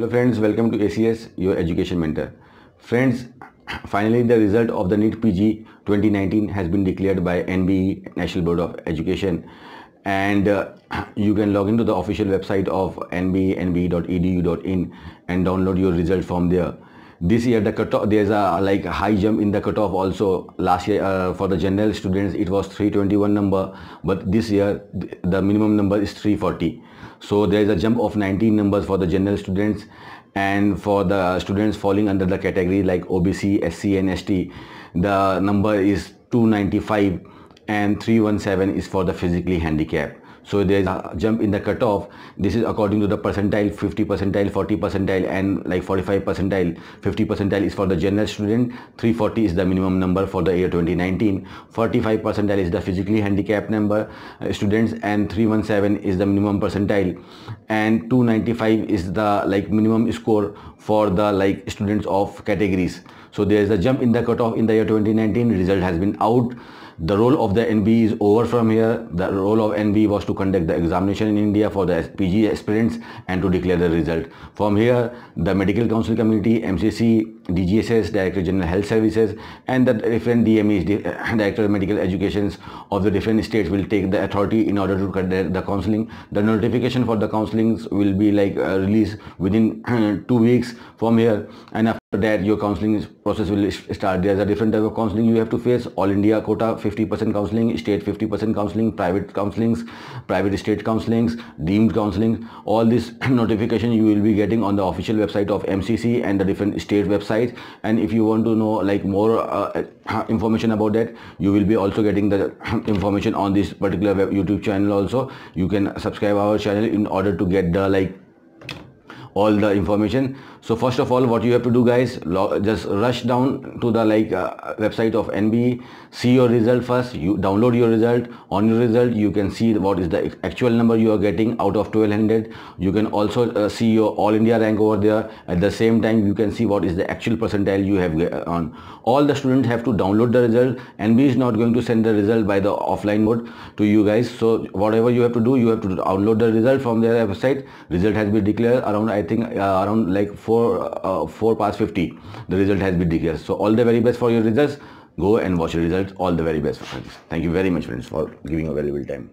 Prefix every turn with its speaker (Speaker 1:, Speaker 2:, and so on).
Speaker 1: Hello friends, welcome to ACS, your education mentor. Friends, finally the result of the NEET PG 2019 has been declared by NBE, National Board of Education, and you can log into the official website of NBE, nbe.edu.in, and download your result from there. This year the cutoff, there's a high jump in the cutoff also. Last year for the general students it was 321 number, but this year the minimum number is 340. So there is a jump of 19 numbers for the general students, and for the students falling under the category like OBC, SC and ST, the number is 295, and 317 is for the physically handicapped. So there is a jump in the cutoff. This is according to the percentile: 50 percentile, 40 percentile, and 45 percentile. 50 percentile is for the general student, 340 is the minimum number for the year 2019, 45 percentile is the physically handicapped number students, and 317 is the minimum percentile, and 295 is the minimum score for the students of categories. So there is a jump in the cutoff in the year 2019. Result has been out. The role of the NBE is over from here. The role of NBE was to conduct the examination in India for the PG aspirants and to declare the result. From here, the Medical Council Committee, MCC, DGSS, Director General Health Services, and the different DMEs, Director of Medical Educations of the different states will take the authority in order to conduct the counselling. The notification for the counsellings will be released within 2 weeks from here, and after that your counselling process will start. There's a different type of counselling you have to face: all India quota 50% counselling, state 50% counselling, private counselings, private state counselings, deemed counselling. All this notification you will be getting on the official website of MCC and the different state websites. And if you want to know more information about that, you will be also getting the information on this particular YouTube channel also. You can subscribe our channel in order to get the all the information. So first of all, what you have to do, guys, just rush down to the website of NBE, see your result first. You download your result. On your result you can see what is the actual number you are getting out of 1200. You can also see your all India rank over there. At the same time you can see what is the actual percentile you have on. All the students have to download the result. NBE is not going to send the result by the offline mode to you guys. So whatever you have to do, you have to download the result from their website. Result has been declared around, I think, around 4 past 50. The result has been declared. So all the very best for your results. Go and watch your results. All the very best, friends. Thank you very much, friends, for giving a valuable time.